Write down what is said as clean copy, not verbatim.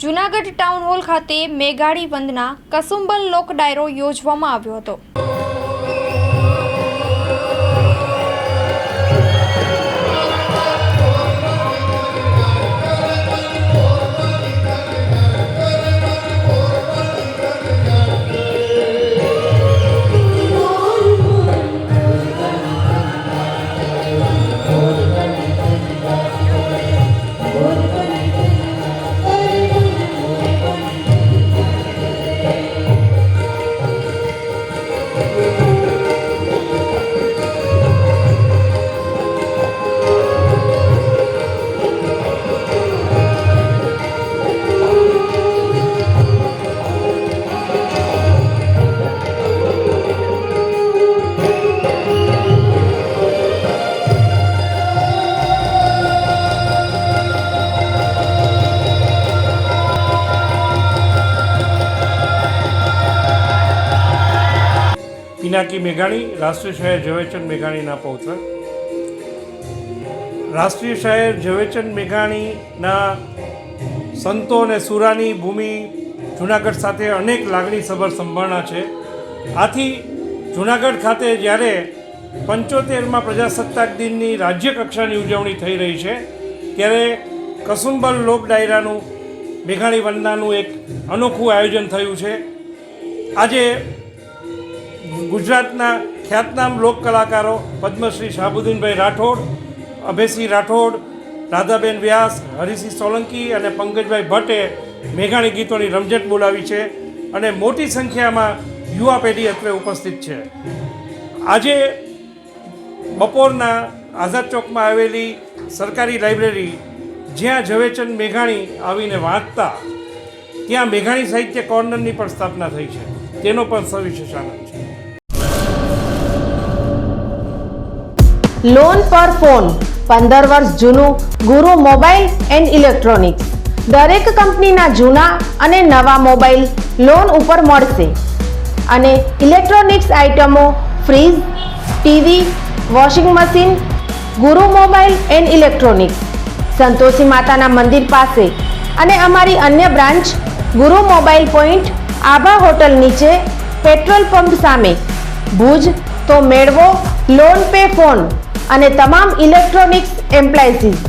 Junagadh town hall ખાતે મેઘાણી વંદના કસુંબલ લોક ડાયરો યોજવામાં આવ્યો હતો। પિનાકી મેઘાણી રાષ્ટ્રીય શાયર ઝવેરચંદ મેઘાણીના પૌત્ર। રાષ્ટ્રીય શાયર ઝવેરચંદ મેઘાણીના સંતો અને સુરાની ભૂમિ જૂનાગઢ સાથે અનેક લાગણીસભર સંભાળના છે। આથી જૂનાગઢ ખાતે જ્યારે 75માં પ્રજાસત્તાક દિનની રાજ્ય કક્ષાની ઉજવણી થઈ રહી છે ત્યારે કસુંબલ લોક ડાયરાનું મેઘાણી વંદનાનું એક અનોખું આયોજન થયું છે। આજે ગુજરાતના ખ્યાતનામ લોક કલાકારો પદ્મશ્રી શાહબુદ્દીનભાઈ રાઠોડ, અભયસિંહ રાઠોડ, રાધાબેન વ્યાસ, હરિસિંહ સોલંકી અને પંકજભાઈ ભટ્ટે મેઘાણી ગીતોની રમઝટ બોલાવી છે અને મોટી સંખ્યામાં યુવા પેઢી અત્રે ઉપસ્થિત છે। આજે બપોરના આઝાદ ચોકમાં આવેલી સરકારી લાઇબ્રેરી જ્યાં ઝવેરચંદ મેઘાણી આવીને વાંચતા ત્યાં મેઘાણી સાહિત્ય કોર્નરની પણ સ્થાપના થઈ છે, તેનો પણ સવિશેષ આનંદ છે। લોન પર ફોન 15 વર્ષ જૂનું ગુરુ મોબાઈલ એન્ડ ઇલેક્ટ્રોનિક્સ દરેક કંપનીના જૂના અને નવા મોબાઈલ લોન ઉપર મળશે અને ઇલેક્ટ્રોનિક્સ આઇટમો ફ્રીજ, ટીવી, વોશિંગ મશીન ગુરુ મોબાઈલ એન્ડ ઇલેક્ટ્રોનિક્સ સંતોષી માતાના મંદિર પાસે અને અમારી અન્ય બ્રાન્ચ ગુરુ મોબાઈલ પોઈન્ટ આભા હોટલ નીચે પેટ્રોલ પંપ સામે ભુજ। તો મેળવો લોન પે ફોન અને તમામ ઇલેક્ટ્રોનિક્સ એપ્લાયન્સીસ।